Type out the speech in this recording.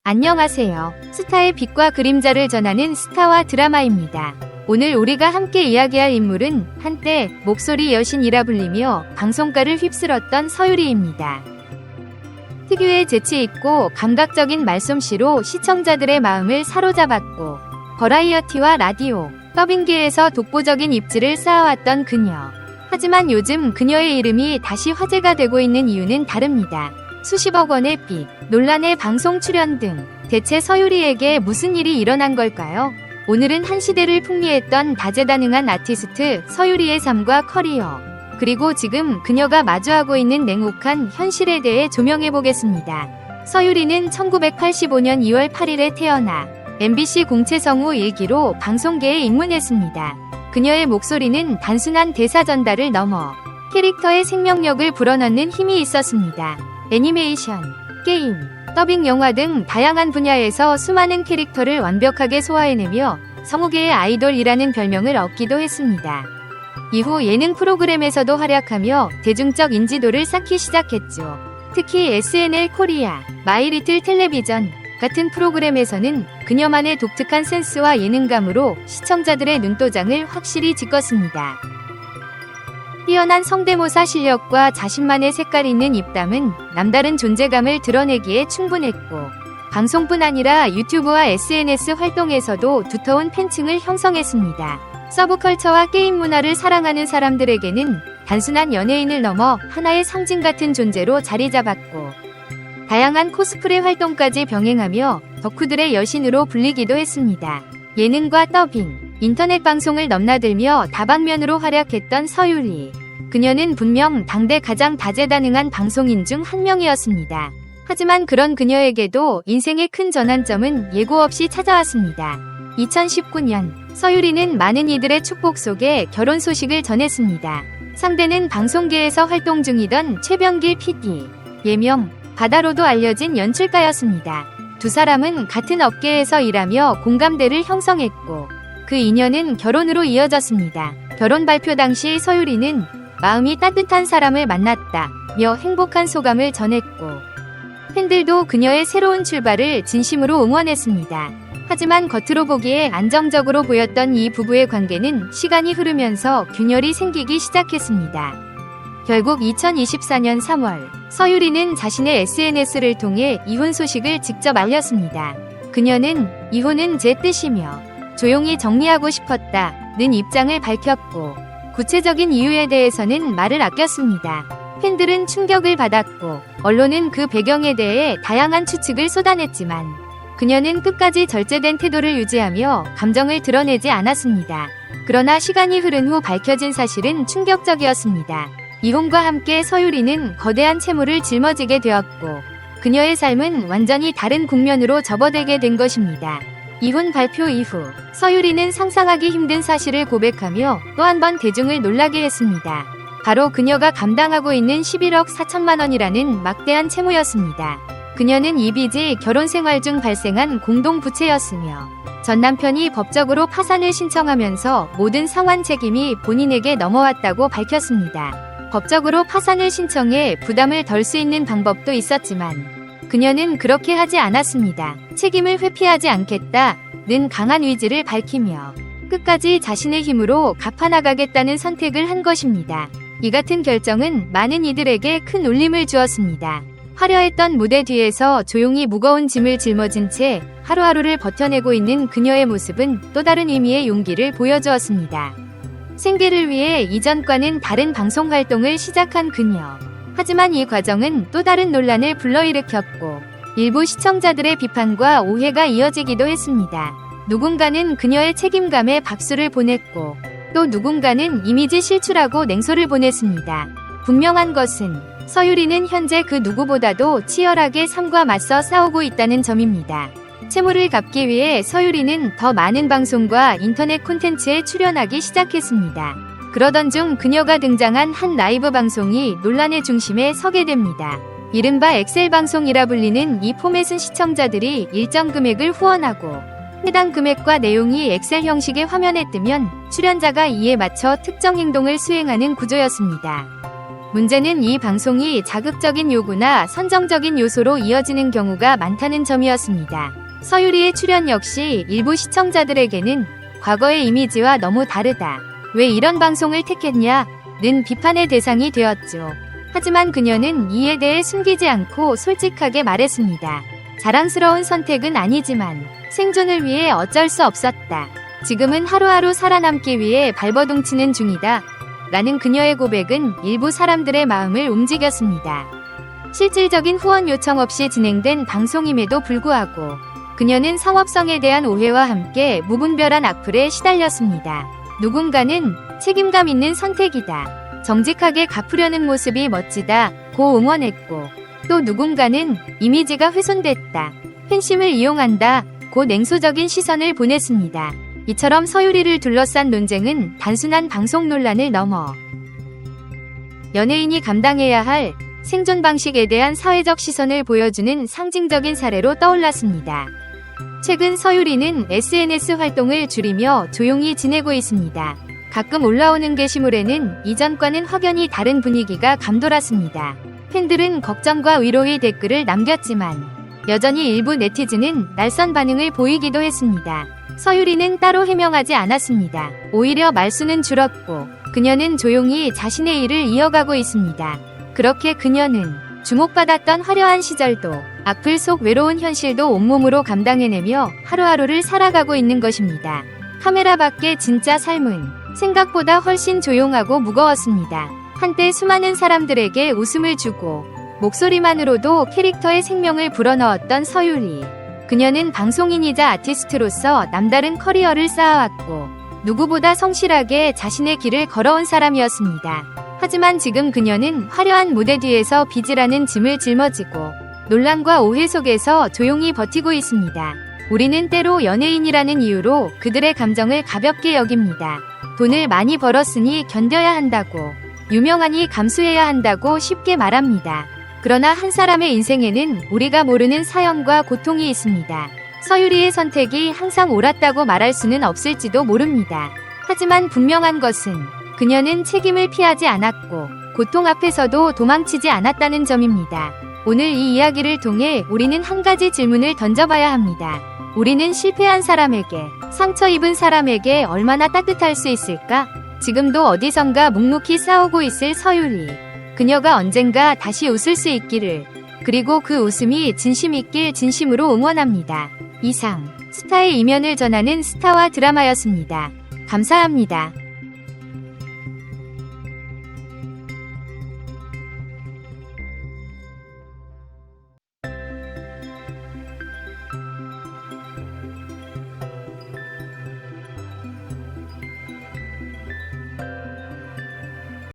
안녕하세요. 스타의 빛과 그림자를 전하는 스타와 드라마입니다. 오늘 우리가 함께 이야기할 인물은 한때 목소리 여신이라 불리며 방송가를 휩쓸었던 서유리입니다. 특유의 재치있고 감각적인 말솜씨로 시청자들의 마음을 사로잡았고 버라이어티와 라디오, 더빙계에서 독보적인 입지를 쌓아왔던 그녀. 하지만 요즘 그녀의 이름이 다시 화제가 되고 있는 이유는 다릅니다. 수십억 원의 빚, 논란의 방송 출연 등 대체 서유리에게 무슨 일이 일어난 걸까요? 오늘은 한 시대를 풍미했던 다재다능한 아티스트 서유리의 삶과 커리어, 그리고 지금 그녀가 마주하고 있는 냉혹한 현실에 대해 조명해보겠습니다. 서유리는 1985년 2월 8일에 태어나 MBC 공채성우 1기로 방송계에 입문했습니다. 그녀의 목소리는 단순한 대사 전달을 넘어 캐릭터의 생명력을 불어넣는 힘이 있었습니다. 애니메이션, 게임, 더빙 영화 등 다양한 분야에서 수많은 캐릭터를 완벽하게 소화해내며 성우계의 아이돌이라는 별명을 얻기도 했습니다. 이후 예능 프로그램에서도 활약하며 대중적 인지도를 쌓기 시작했죠. 특히 SNL 코리아, 마이리틀 텔레비전 같은 프로그램에서는 그녀만의 독특한 센스와 예능감으로 시청자들의 눈도장을 확실히 짚었습니다. 뛰어난 성대모사 실력과 자신만의 색깔 있는 입담은 남다른 존재감을 드러내기에 충분했고, 방송뿐 아니라 유튜브와 SNS 활동에서도 두터운 팬층을 형성했습니다. 서브컬처와 게임 문화를 사랑하는 사람들에게는 단순한 연예인을 넘어 하나의 상징 같은 존재로 자리 잡았고, 다양한 코스프레 활동까지 병행하며 덕후들의 여신으로 불리기도 했습니다. 예능과 더빙, 인터넷 방송을 넘나들며 다방면으로 활약했던 서유리. 그녀는 분명 당대 가장 다재다능한 방송인 중 한 명이었습니다. 하지만 그런 그녀에게도 인생의 큰 전환점은 예고 없이 찾아왔습니다. 2019년, 서유리는 많은 이들의 축복 속에 결혼 소식을 전했습니다. 상대는 방송계에서 활동 중이던 최병길 PD, 예명 바다로도 알려진 연출가였습니다. 두 사람은 같은 업계에서 일하며 공감대를 형성했고, 그 인연은 결혼으로 이어졌습니다. 결혼 발표 당시 서유리는 마음이 따뜻한 사람을 만났다며 행복한 소감을 전했고, 팬들도 그녀의 새로운 출발을 진심으로 응원했습니다. 하지만 겉으로 보기에 안정적으로 보였던 이 부부의 관계는 시간이 흐르면서 균열이 생기기 시작했습니다. 결국 2024년 3월, 서유리는 자신의 SNS를 통해 이혼 소식을 직접 알렸습니다. 그녀는 이혼은 제 뜻이며 조용히 정리하고 싶었다는 입장을 밝혔고, 구체적인 이유에 대해서는 말을 아꼈습니다. 팬들은 충격을 받았고, 언론은 그 배경에 대해 다양한 추측을 쏟아냈지만, 그녀는 끝까지 절제된 태도를 유지하며 감정을 드러내지 않았습니다. 그러나 시간이 흐른 후 밝혀진 사실은 충격적이었습니다. 이혼과 함께 서유리는 거대한 채무를 짊어지게 되었고, 그녀의 삶은 완전히 다른 국면으로 접어들게 된 것입니다. 이혼 발표 이후 서유리는 상상하기 힘든 사실을 고백하며 또 한 번 대중을 놀라게 했습니다. 바로 그녀가 감당하고 있는 11억 4천만 원이라는 막대한 채무였습니다. 그녀는 이 빚이 결혼 생활 중 발생한 공동부채였으며 전 남편이 법적으로 파산을 신청하면서 모든 상환 책임이 본인에게 넘어왔다고 밝혔습니다. 법적으로 파산을 신청해 부담을 덜 수 있는 방법도 있었지만 그녀는 그렇게 하지 않았습니다. 책임을 회피하지 않겠다는 강한 의지를 밝히며 끝까지 자신의 힘으로 갚아나가겠다는 선택을 한 것입니다. 이 같은 결정은 많은 이들에게 큰 울림을 주었습니다. 화려했던 무대 뒤에서 조용히 무거운 짐을 짊어진 채 하루하루를 버텨내고 있는 그녀의 모습은 또 다른 의미의 용기를 보여주었습니다. 생계를 위해 이전과는 다른 방송 활동을 시작한 그녀. 하지만 이 과정은 또 다른 논란을 불러일으켰고, 일부 시청자들의 비판과 오해가 이어지기도 했습니다. 누군가는 그녀의 책임감에 박수를 보냈고, 또 누군가는 이미지 실추라고 냉소를 보냈습니다. 분명한 것은 서유리는 현재 그 누구보다도 치열하게 삶과 맞서 싸우고 있다는 점입니다. 채무를 갚기 위해 서유리는 더 많은 방송과 인터넷 콘텐츠에 출연하기 시작했습니다. 그러던 중 그녀가 등장한 한 라이브 방송이 논란의 중심에 서게 됩니다. 이른바 엑셀 방송이라 불리는 이 포맷은 시청자들이 일정 금액을 후원하고 해당 금액과 내용이 엑셀 형식의 화면에 뜨면 출연자가 이에 맞춰 특정 행동을 수행하는 구조였습니다. 문제는 이 방송이 자극적인 요구나 선정적인 요소로 이어지는 경우가 많다는 점이었습니다. 서유리의 출연 역시 일부 시청자들에게는 과거의 이미지와 너무 다르다. 왜 이런 방송을 택했냐?는 비판의 대상이 되었죠. 하지만 그녀는 이에 대해 숨기지 않고 솔직하게 말했습니다. 자랑스러운 선택은 아니지만 생존을 위해 어쩔 수 없었다. 지금은 하루하루 살아남기 위해 발버둥치는 중이다. 라는 그녀의 고백은 일부 사람들의 마음을 움직였습니다. 실질적인 후원 요청 없이 진행된 방송임에도 불구하고 그녀는 성업성에 대한 오해와 함께 무분별한 악플에 시달렸습니다. 누군가는 책임감 있는 선택이다. 정직하게 갚으려는 모습이 멋지다. 고 응원했고 또 누군가는 이미지가 훼손됐다. 팬심을 이용한다. 고 냉소적인 시선을 보냈습니다. 이처럼 서유리를 둘러싼 논쟁은 단순한 방송 논란을 넘어 연예인이 감당해야 할 생존 방식에 대한 사회적 시선을 보여주는 상징적인 사례로 떠올랐습니다. 최근 서유리는 SNS 활동을 줄이며 조용히 지내고 있습니다. 가끔 올라오는 게시물에는 이전과는 확연히 다른 분위기가 감돌았습니다. 팬들은 걱정과 위로의 댓글을 남겼지만 여전히 일부 네티즌은 날선 반응을 보이기도 했습니다. 서유리는 따로 해명하지 않았습니다. 오히려 말수는 줄었고 그녀는 조용히 자신의 일을 이어가고 있습니다. 그렇게 그녀는 주목받았던 화려한 시절도 악플 속 외로운 현실도 온몸으로 감당해내며 하루하루를 살아가고 있는 것입니다. 카메라 밖의 진짜 삶은 생각보다 훨씬 조용하고 무거웠습니다. 한때 수많은 사람들에게 웃음을 주고 목소리만으로도 캐릭터의 생명을 불어넣었던 서유리. 그녀는 방송인이자 아티스트로서 남다른 커리어를 쌓아왔고 누구보다 성실하게 자신의 길을 걸어온 사람이었습니다. 하지만 지금 그녀는 화려한 무대 뒤에서 빚이라는 짐을 짊어지고 논란과 오해 속에서 조용히 버티고 있습니다. 우리는 때로 연예인이라는 이유로 그들의 감정을 가볍게 여깁니다. 돈을 많이 벌었으니 견뎌야 한다고, 유명하니 감수해야 한다고 쉽게 말합니다. 그러나 한 사람의 인생에는 우리가 모르는 사연과 고통이 있습니다. 서유리의 선택이 항상 옳았다고 말할 수는 없을지도 모릅니다. 하지만 분명한 것은 그녀는 책임을 피하지 않았고 고통 앞에서도 도망치지 않았다는 점입니다. 오늘 이 이야기를 통해 우리는 한 가지 질문을 던져봐야 합니다. 우리는 실패한 사람에게, 상처 입은 사람에게 얼마나 따뜻할 수 있을까? 지금도 어디선가 묵묵히 싸우고 있을 서유리. 그녀가 언젠가 다시 웃을 수 있기를, 그리고 그 웃음이 진심 있길 진심으로 응원합니다. 이상 스타의 이면을 전하는 스타와 드라마였습니다. 감사합니다.